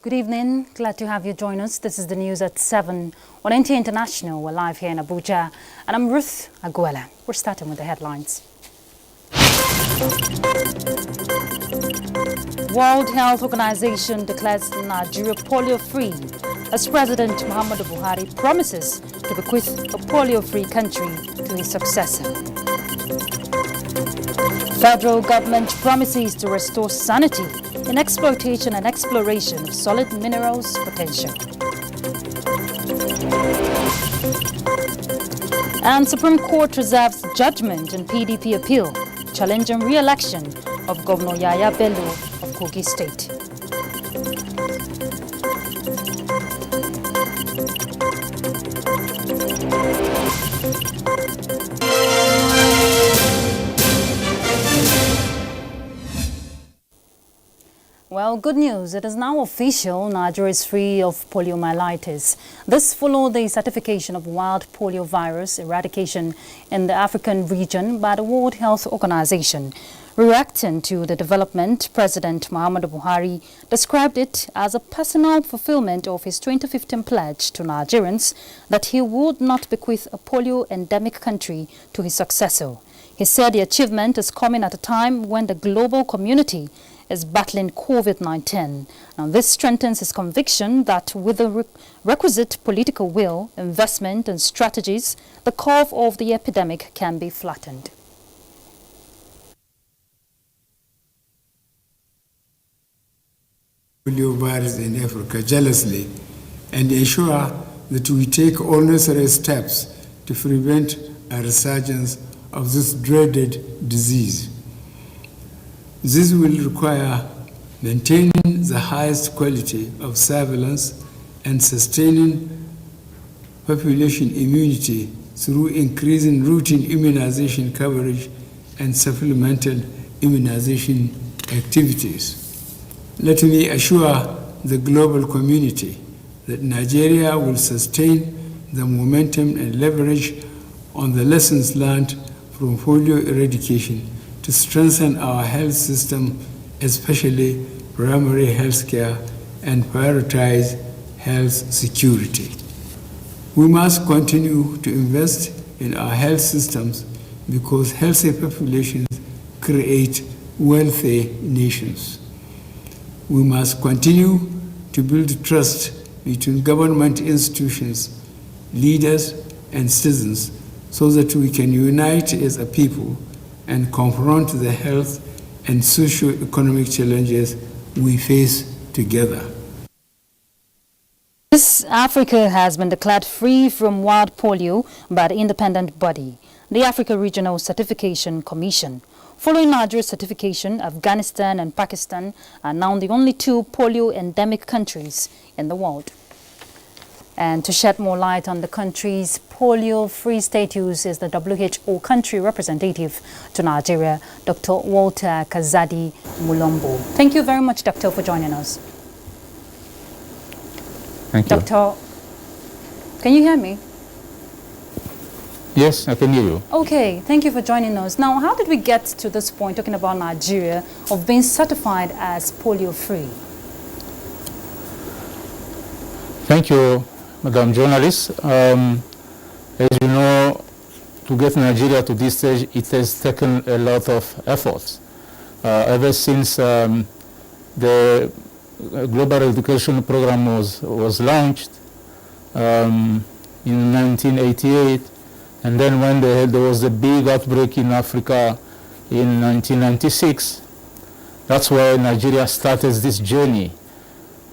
Good evening. Glad to have you join us. This is the news at 7 on NT International. We're live here in Abuja. And I'm Ruth Aguela. We're starting with the headlines. World Health Organization declares Nigeria polio-free as President Muhammadu Buhari promises to bequeath a polio-free country to his successor. Federal government promises to restore sanity in exploitation and exploration of solid minerals potential. And Supreme Court reserves judgment in PDP appeal challenging re-election of Governor Bello of KOGI State. Well, good news. It is now official. Nigeria is free of poliomyelitis. This followed the certification of wild polio virus eradication in the African region by the World Health Organization. Reacting to the development, President Muhammadu Buhari described it as a personal fulfillment of his 2015 pledge to Nigerians that he would not bequeath a polio-endemic country to his successor. He said the achievement is coming at a time when the global community is battling COVID-19. Now, this strengthens his conviction that with the requisite political will, investment and strategies, the curve of the epidemic can be flattened. Polio virus in Africa jealously and ensure that we take all necessary steps to prevent a resurgence of this dreaded disease. This will require maintaining the highest quality of surveillance and sustaining population immunity through increasing routine immunization coverage and supplemental immunization activities. Let me assure the global community that Nigeria will sustain the momentum and leverage on the lessons learned from polio eradication to strengthen our health system, especially primary health care, and prioritize health security. We must continue to invest in our health systems because healthy populations create wealthy nations. We must continue to build trust between government institutions, leaders, and citizens so that we can unite as a people and confront the health and socio-economic challenges we face together. Africa has been declared free from wild polio by the independent body, the Africa Regional Certification Commission. Following Nigeria's certification, Afghanistan and Pakistan are now the only two polio-endemic countries in the world. And to shed more light on the country's polio-free status is the WHO country representative to Nigeria, Dr. Walter Kazadi Mulombo. Thank you very much, Doctor, for joining us. Thank you. Doctor, can you hear me? Yes, I can hear you. Okay, thank you for joining us. Now, how did we get to this point, talking about Nigeria, of being certified as polio-free? Thank you, Madam Journalist. As you know, to get Nigeria to this stage, it has taken a lot of efforts. Ever since the Global Education Program was launched in 1988, and then when there was a big outbreak in Africa in 1996, that's where Nigeria started this journey.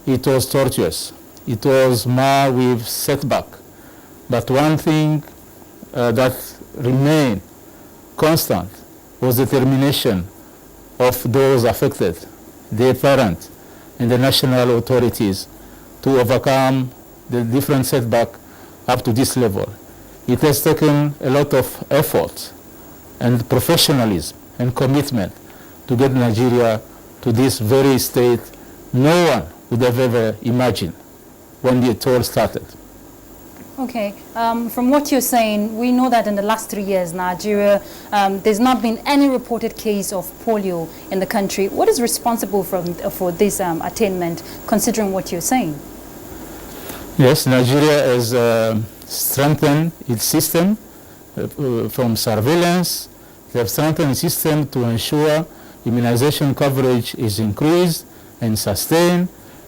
It was tortuous. It was marred with setback. But one thing that remained constant was the determination of those affected, their parents, and the national authorities to overcome the different setbacks up to this level. It has taken a lot of effort and professionalism and commitment to get Nigeria to this very state no one would have ever imagined when it all started. Okay, from what you're saying, we know that in the last 3 years, Nigeria, there's not been any reported case of polio in the country. What is responsible for this attainment, considering what you're saying? Yes, Nigeria has strengthened its system from surveillance. They have strengthened the system to ensure immunization coverage is increased and sustained,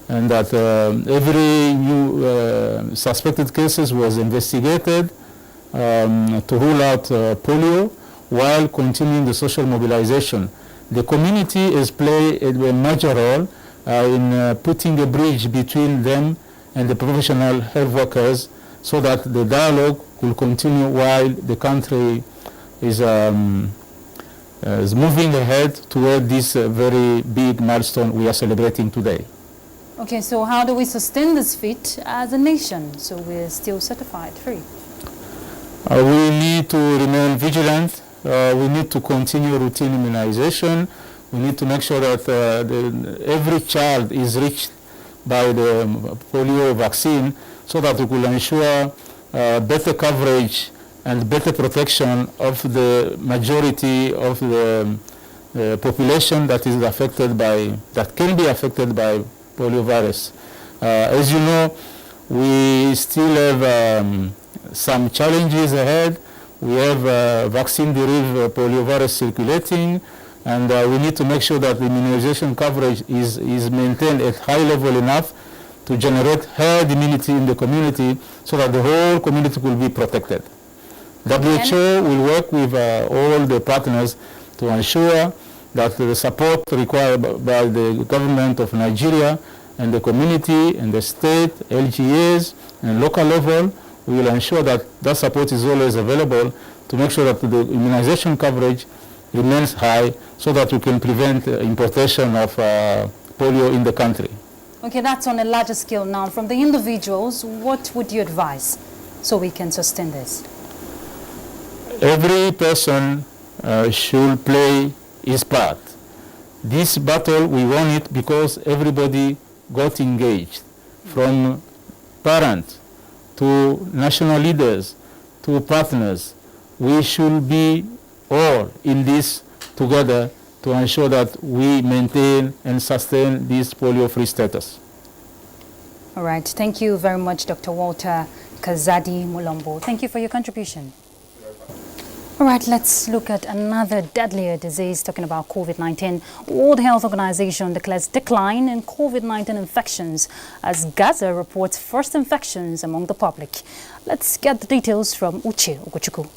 and that every new suspected cases was investigated to rule out polio while continuing the social mobilization. The community has played a major role in putting a bridge between them and the professional health workers so that the dialogue will continue while the country is moving ahead toward this very big milestone we are celebrating today. Okay, so how do we sustain this feat as a nation so we're still certified free? We need to remain vigilant. We need to continue routine immunization. We need to make sure that every child is reached by the polio vaccine so that we will ensure better coverage and better protection of the majority of the population that is affected by, that can be affected by polio virus. As you know, we still have some challenges ahead. We have vaccine-derived polio virus circulating, and we need to make sure that the immunization coverage is maintained at high level enough to generate herd immunity in the community so that the whole community will be protected. WHO will work with all the partners to ensure that the support required by the government of Nigeria and the community and the state, LGAs, and local level, we will ensure that that support is always available to make sure that the immunization coverage remains high so that we can prevent importation of polio in the country. Okay, that's on a larger scale now. From the individuals, what would you advise so we can sustain this? Every person should play his part. This battle, we won it because everybody got engaged, from parents to national leaders to partners. We should be all in this together to ensure that we maintain and sustain this polio-free status. All right. Thank you very much, Dr. Walter Kazadi Mulombo. Thank you for your contribution. All right, let's look at another deadlier disease, talking about COVID-19. World Health Organization declares decline in COVID-19 infections as Gaza reports first infections among the public. Let's get the details from Uche Ogochukwu.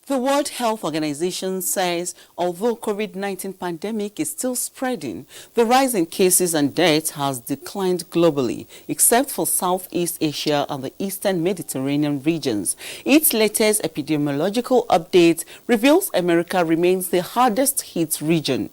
The World Health Organization says although COVID-19 pandemic is still spreading, the rise in cases and deaths has declined globally, except for Southeast Asia and the Eastern Mediterranean regions. Its latest epidemiological update reveals America remains the hardest hit region.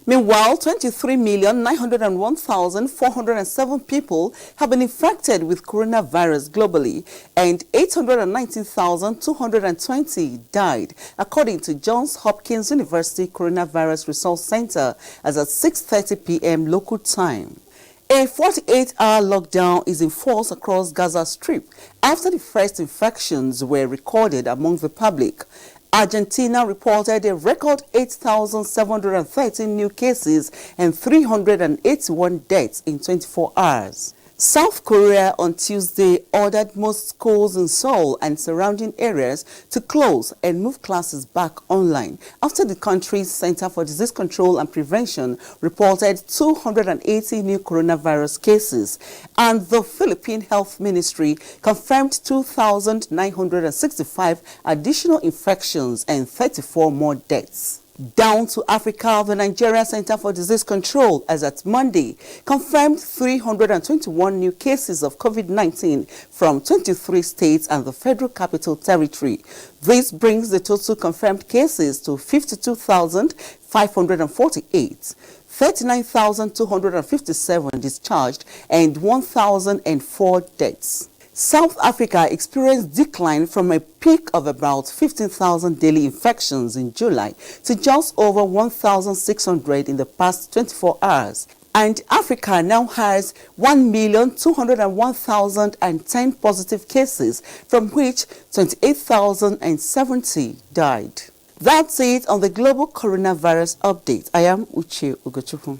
Meanwhile, 23,901,407 people have been infected with coronavirus globally, and 819,220 died, according to Johns Hopkins University Coronavirus Resource Center, as at 6:30 p.m. local time. A 48-hour lockdown is in force across Gaza Strip after the first infections were recorded among the public. Argentina reported a record 8,713 new cases and 381 deaths in 24 hours. South Korea on Tuesday ordered most schools in Seoul and surrounding areas to close and move classes back online after the country's Center for Disease Control and Prevention reported 280 new coronavirus cases, and the Philippine Health Ministry confirmed 2,965 additional infections and 34 more deaths. Down to Africa, the Nigerian Center for Disease Control, as at Monday, confirmed 321 new cases of COVID-19 from 23 states and the Federal Capital Territory. This brings the total confirmed cases to 52,548, 39,257 discharged, and 1,004 deaths. South Africa experienced decline from a peak of about 15,000 daily infections in July to just over 1,600 in the past 24 hours. And Africa now has 1,201,010 positive cases, from which 28,070 died. That's it on the global coronavirus update. I am Uche Ugochukwu.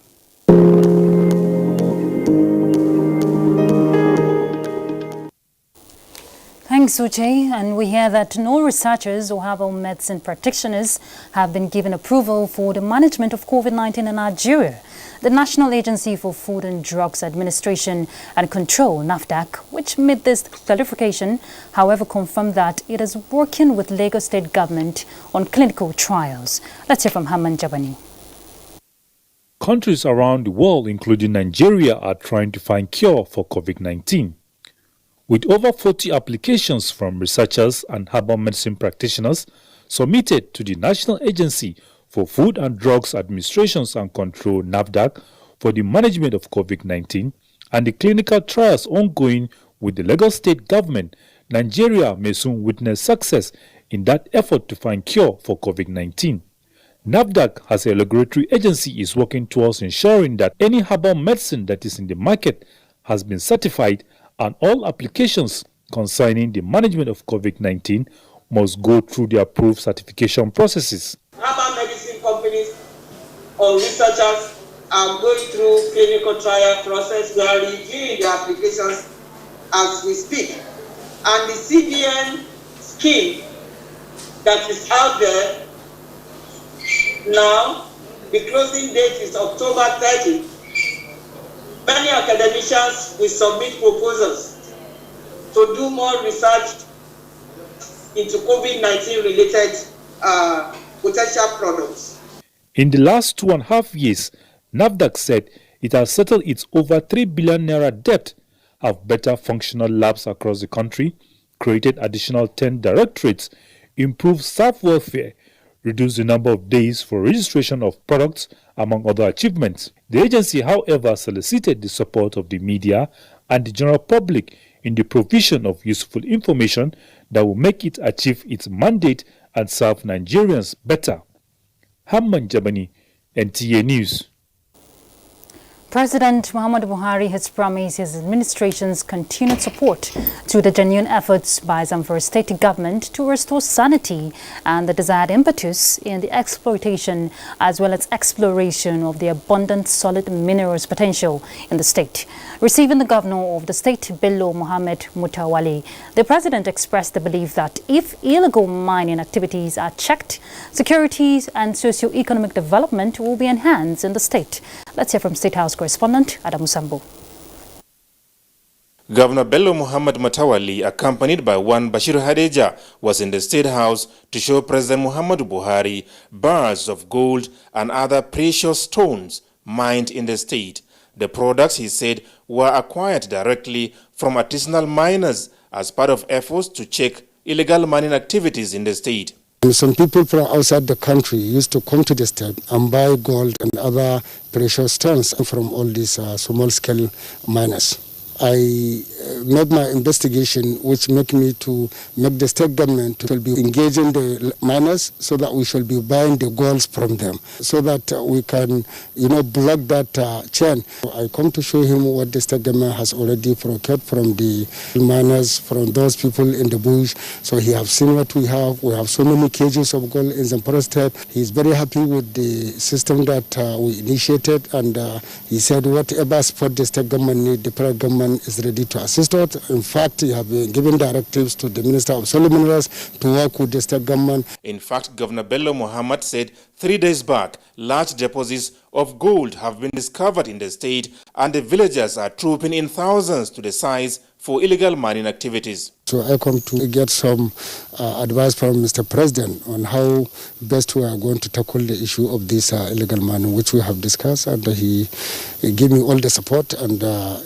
Thanks, Uche. And we hear that no researchers or herbal medicine practitioners have been given approval for the management of COVID-19 in Nigeria. The National Agency for Food and Drugs Administration and Control, NAFDAC, which made this clarification, however, confirmed that it is working with Lagos State government on clinical trials. Let's hear from Haman Jabani. Countries around the world, including Nigeria, are trying to find cure for COVID-19. With over 40 applications from researchers and herbal medicine practitioners submitted to the National Agency for Food and Drugs Administration and Control, NAFDAC, for the management of COVID-19 and the clinical trials ongoing with the Lagos State government, Nigeria may soon witness success in that effort to find cure for COVID-19. NAFDAC, as a regulatory agency, is working towards ensuring that any herbal medicine that is in the market has been certified, and all applications concerning the management of COVID-19 must go through the approved certification processes. Herbal medicine companies or researchers are going through clinical trial process. We are reviewing the applications as we speak. And the CBN scheme that is out there now, the closing date is October 30. Many academicians will submit proposals to do more research into COVID-19 related potential products. In the last 2.5 years, NAFDAC said it has settled its over 3 billion naira debt, have better functional labs across the country, created additional 10 directorates, improved staff welfare, reduced the number of days for registration of products, among other achievements. The agency, however, solicited the support of the media and the general public in the provision of useful information that will make it achieve its mandate and serve Nigerians better. Hamman Jabani, NTA News. President Muhammadu Buhari has promised his administration's continued support to the genuine efforts by Zamfara state government to restore sanity and the desired impetus in the exploitation as well as exploration of the abundant solid minerals potential in the state. Receiving the governor of the state, Bello Mutawalli, the president expressed the belief that if illegal mining activities are checked, security and socio-economic development will be enhanced in the state. Let's hear from State House correspondent Adamu Sambo. Governor Bello Mutawalli, accompanied by one Bashir Hadeja, was in the State House to show President Muhammadu Buhari bars of gold and other precious stones mined in the state. The products, he said, were acquired directly from artisanal miners as part of efforts to check illegal mining activities in the state. Some people from outside the country used to come to the state and buy gold and other precious stones from all these small-scale miners. I made my investigation, which made me to make the state government to be engaging the miners so that we shall be buying the golds from them, so that we can, block that chain. I come to show him what the state government has already procured from the miners, from those people in the bush. So he has seen what we have. We have so many cages of gold in Zamfara state. He's very happy with the system that we initiated, and he said whatever support the state government needs, the federal government is ready to assist us. In fact, he have been given directives to the Minister of Solid Minerals to work with the state government. In fact, Governor Bello Muhammad said 3 days back, large deposits of gold have been discovered in the state, and the villagers are trooping in thousands to the sites for illegal mining activities. So I come to get some advice from Mr. President on how best we are going to tackle the issue of this illegal mining, which we have discussed, and he gave me all the support. And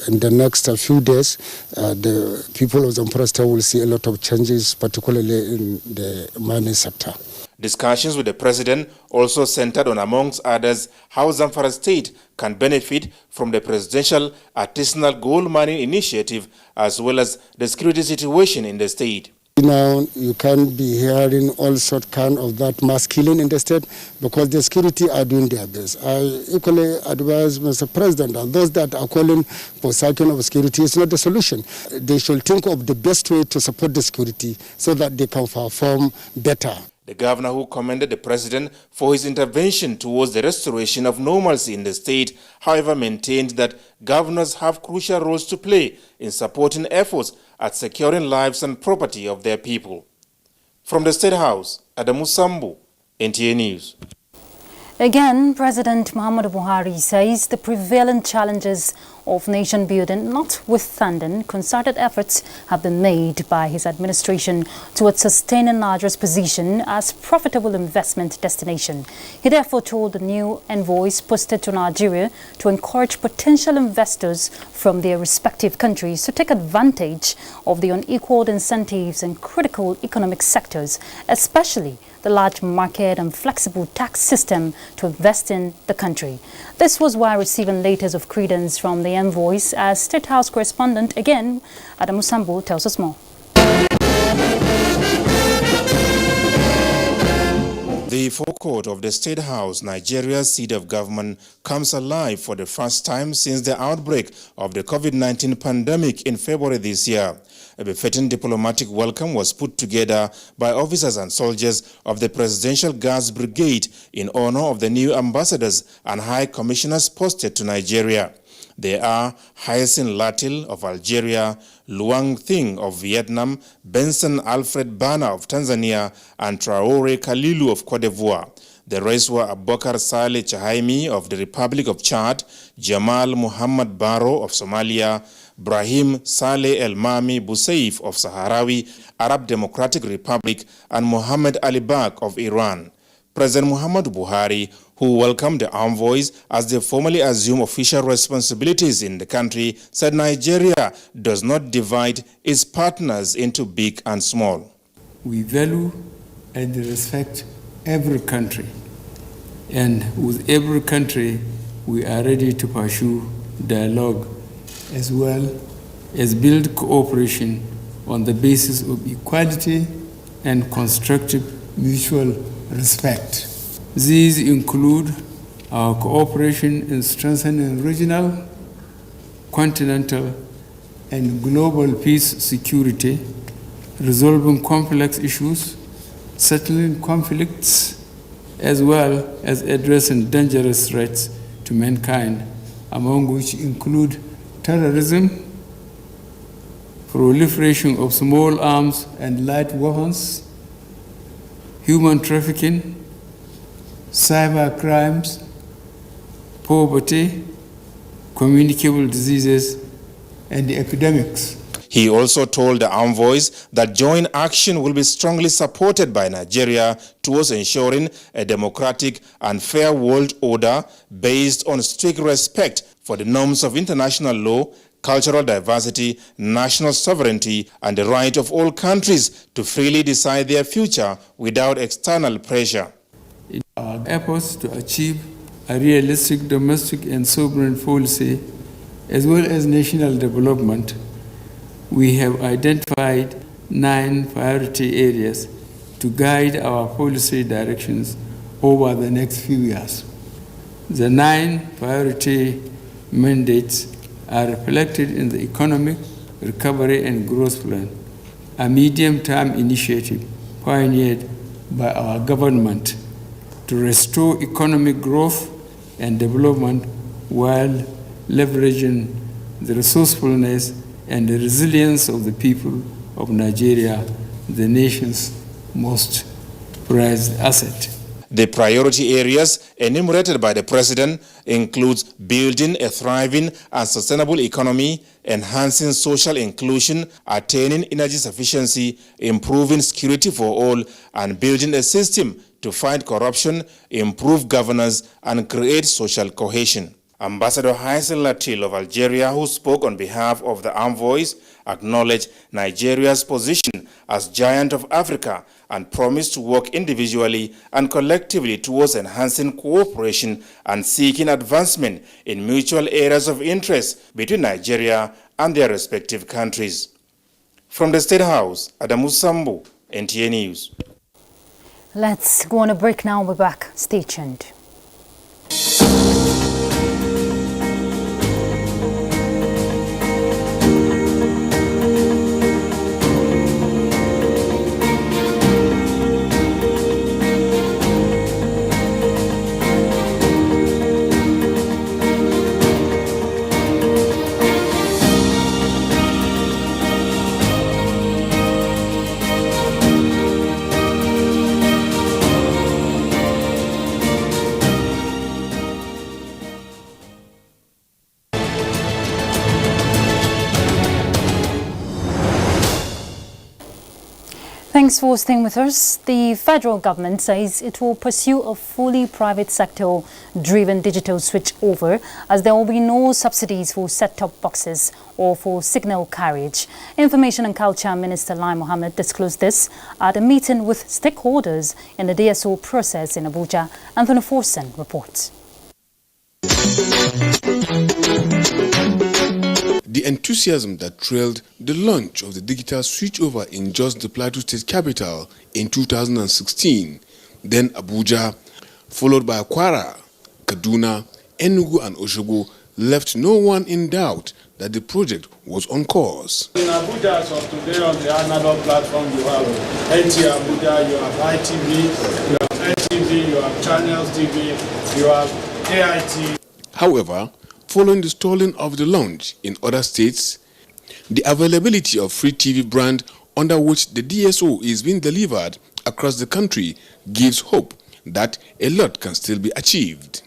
in the next few days, the people of Zamfara state will see a lot of changes, particularly in the mining sector. Discussions with the president also centered on, amongst others, how Zamfara state can benefit from the presidential artisanal gold mining initiative, as well as the security situation in the state. Now you can't be hearing all sort kind of that mass killing in the state because the security are doing their best. I equally advise Mr. President and those that are calling for cycling of security is not the solution. They should think of the best way to support the security so that they can perform better. The governor, who commended the president for his intervention towards the restoration of normalcy in the state, however, maintained that governors have crucial roles to play in supporting efforts at securing lives and property of their people. From the State House, Adamu Sambu, NTA News. Again, President Muhammadu Buhari says the prevalent challenges of nation building notwithstanding, concerted efforts have been made by his administration towards sustaining Nigeria's position as profitable investment destination. He therefore told the new envoys posted to Nigeria to encourage potential investors from their respective countries to take advantage of the unequaled incentives in critical economic sectors, especially the large market and flexible tax system to invest in the country. This was while receiving letters of credence from the envoys, as State House correspondent again, Adamu Sambu, tells us more. The forecourt of the State House, Nigeria's seat of government, comes alive for the first time since the outbreak of the COVID-19 pandemic in February this year. A befitting diplomatic welcome was put together by officers and soldiers of the Presidential Guards Brigade in honor of the new ambassadors and high commissioners posted to Nigeria. They are Hyacinth Latil of Algeria, Luang Thing of Vietnam, Benson Alfred Bana of Tanzania, and Traore Kalilu of Cote d'Ivoire. The rest were Abubakar Saleh Chahaimi of the Republic of Chad, Jamal Muhammad Barrow of Somalia, Brahim Saleh El Mami Busaif of Sahrawi Arab Democratic Republic, and Mohammed Ali Bak of Iran. President Muhammadu Buhari, who welcomed the envoys as they formally assume official responsibilities in the country, said Nigeria does not divide its partners into big and small. We value and respect every country, and with every country we are ready to pursue dialogue as well as build cooperation on the basis of equality and constructive mutual respect. These include our cooperation in strengthening regional, continental, and global peace security, resolving complex issues, settling conflicts, as well as addressing dangerous threats to mankind, among which include terrorism, proliferation of small arms and light weapons, human trafficking, cyber crimes, poverty, communicable diseases, and epidemics. He also told the envoys that joint action will be strongly supported by Nigeria towards ensuring a democratic and fair world order based on strict respect for the norms of international law, cultural diversity, national sovereignty, and the right of all countries to freely decide their future without external pressure. In our efforts to achieve a realistic domestic and sovereign policy, as well as national development, we have identified 9 priority areas to guide our policy directions over the next few years. The 9 priority mandates are reflected in the Economic Recovery and Growth Plan, a medium-term initiative pioneered by our government to restore economic growth and development while leveraging the resourcefulness and the resilience of the people of Nigeria, the nation's most prized asset. The priority areas enumerated by the President includes building a thriving and sustainable economy, enhancing social inclusion, attaining energy sufficiency, improving security for all, and building a system to fight corruption, improve governance, and create social cohesion. Ambassador Hyacinth Latil of Algeria, who spoke on behalf of the envoys, acknowledged Nigeria's position as giant of Africa and promised to work individually and collectively towards enhancing cooperation and seeking advancement in mutual areas of interest between Nigeria and their respective countries. From the State House, Adamu Sambo, NTA News. Let's go on a break now. We're back. Stay tuned. Thanks for staying with us. The federal government says it will pursue a fully private sector-driven digital switchover as there will be no subsidies for set-top boxes or for signal carriage. Information and Culture Minister Lai Mohammed disclosed this at a meeting with stakeholders in the DSO process in Abuja. Anthony Forson reports. The enthusiasm that trailed the launch of the digital switchover in Jos, the Plateau State capital, in 2016, then Abuja, followed by Kwara, Kaduna, Enugu and Osogbo, left no one in doubt that the project was on course. In Abuja, as of today, on the analog platform, you have NT Abuja, you have ITV, you have NTV, you have Channels TV, you have AIT. However, following the stalling of the launch in other states, the availability of free TV brand under which the DSO is being delivered across the country gives hope that a lot can still be achieved.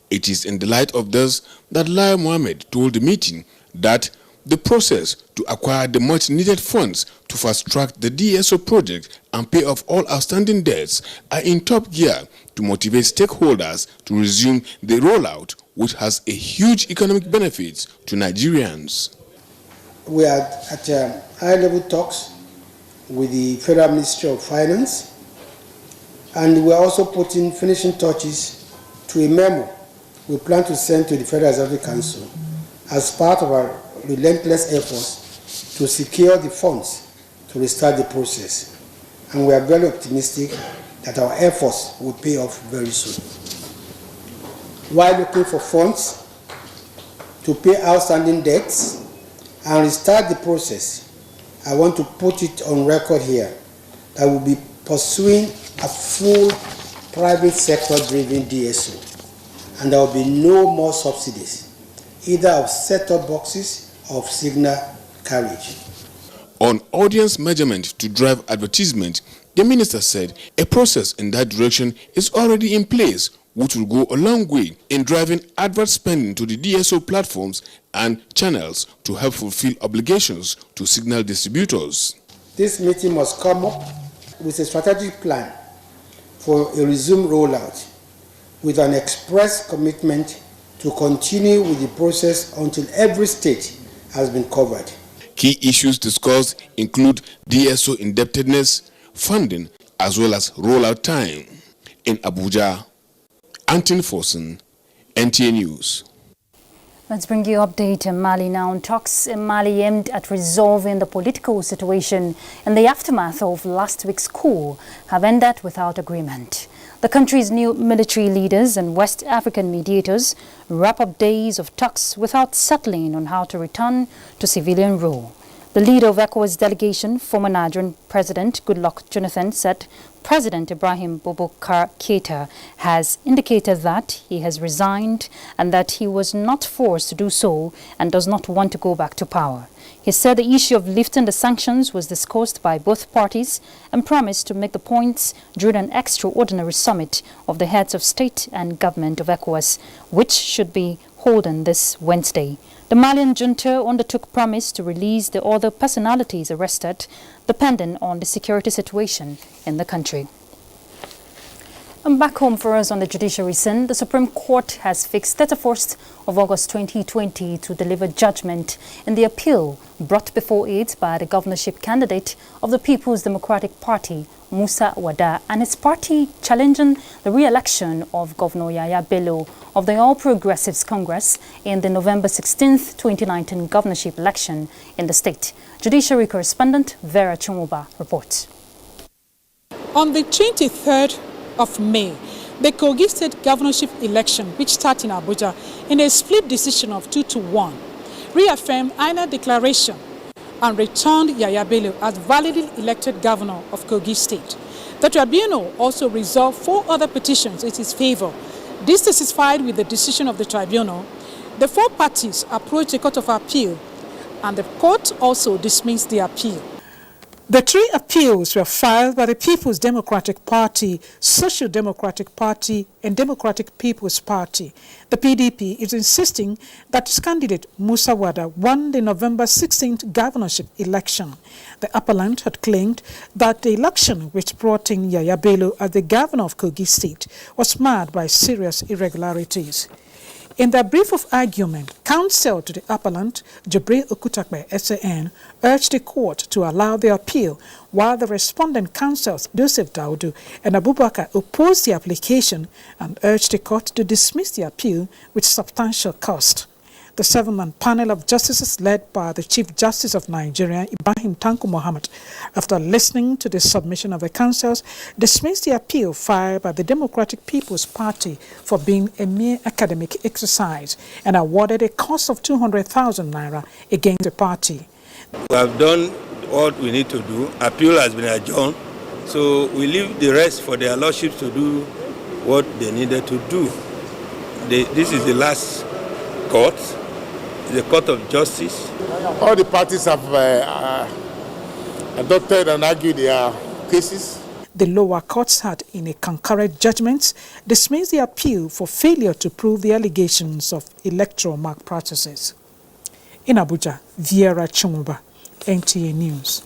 It is in the light of this that Lai Mohammed told the meeting that the process to acquire the much-needed funds to fast-track the DSO project and pay off all outstanding debts are in top gear to motivate stakeholders to resume the rollout, which has a huge economic benefits to Nigerians. We are at high-level talks with the Federal Ministry of Finance, and we are also putting finishing touches to a memo we plan to send to the Federal Executive Council as part of our relentless efforts to secure the funds to restart the process. And we are very optimistic that our efforts will pay off very soon. While looking for funds to pay outstanding debts and restart the process, I want to put it on record here that we'll be pursuing a full private sector-driven DSO, and there will be no more subsidies, either of set-top boxes or of signal carriage. On audience measurement to drive advertisement, the minister said a process in that direction is already in place, which will go a long way in driving advert spending to the DSO platforms and channels to help fulfill obligations to signal distributors. This meeting must come up with a strategic plan for a resumed rollout with an express commitment to continue with the process until every state has been covered. Key issues discussed include DSO indebtedness, funding, as well as rollout time. In Abuja, Anthony Forson, NTA News. Let's bring you an update in Mali now. Talks in Mali aimed at resolving the political situation in the aftermath of last week's coup have ended without agreement. The country's new military leaders and West African mediators wrap up days of talks without settling on how to return to civilian rule. The leader of ECOWAS delegation, former Nigerian President Goodluck Jonathan, said President Ibrahim Boubacar Keita has indicated that he has resigned and that he was not forced to do so and does not want to go back to power. He said the issue of lifting the sanctions was discussed by both parties and promised to make the points during an extraordinary summit of the heads of state and government of ECOWAS, which should be holding this Wednesday. The Malian junta undertook promise to release the other personalities arrested, depending on the security situation in the country. And back home for us on the judiciary scene, the Supreme Court has fixed 31st of August 2020 to deliver judgment in the appeal brought before it by the governorship candidate of the People's Democratic Party, Musa Wada and his party challenging the re-election of Governor Yaya Bello of the All Progressives Congress in the November 16, 2019 governorship election in the state. Judiciary correspondent Vera Chumuba reports. On the 23rd of May, the KOGI state governorship election, which started in Abuja in a split decision of 2-1, reaffirmed INEC declaration and returned Yaya Bello as validly elected governor of KOGI state. The tribunal also resolved 4 other petitions in his favor. Dissatisfied with the decision of the tribunal, the 4 parties approached the Court of Appeal, and the court also dismissed the appeal. The 3 appeals were filed by the People's Democratic Party, Social Democratic Party, and Democratic People's Party. The PDP is insisting that its candidate, Musa Wada, won the November 16th governorship election. The appellant had claimed that the election which brought in Yaya Bello as the governor of KOGI state was marred by serious irregularities. In their brief of argument, counsel to the appellant, Jibril Okutakbe, SAN, urged the court to allow the appeal, while the respondent counsels, Joseph Daudu and Abubakar, opposed the application and urged the court to dismiss the appeal with substantial cost. The 7-man panel of justices led by the Chief Justice of Nigeria, Ibrahim Tanko Mohammed, after listening to the submission of the counsels, dismissed the appeal filed by the Democratic People's Party for being a mere academic exercise and awarded a cost of 200,000 naira against the party. We have done what we need to do. Appeal has been adjourned, so we leave the rest for their lordships to do what they needed to do. This is the last court. The Court of Justice. All the parties have adopted and argued their cases. The lower courts had, in a concurrent judgment, dismissed the appeal for failure to prove the allegations of electoral malpractices. In Abuja, Vera Chumuba, NTA News.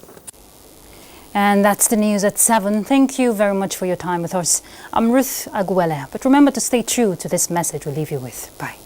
And that's the news at 7. Thank you very much for your time with us. I'm Ruth Aguela, but remember to stay true to this message we leave you with. Bye.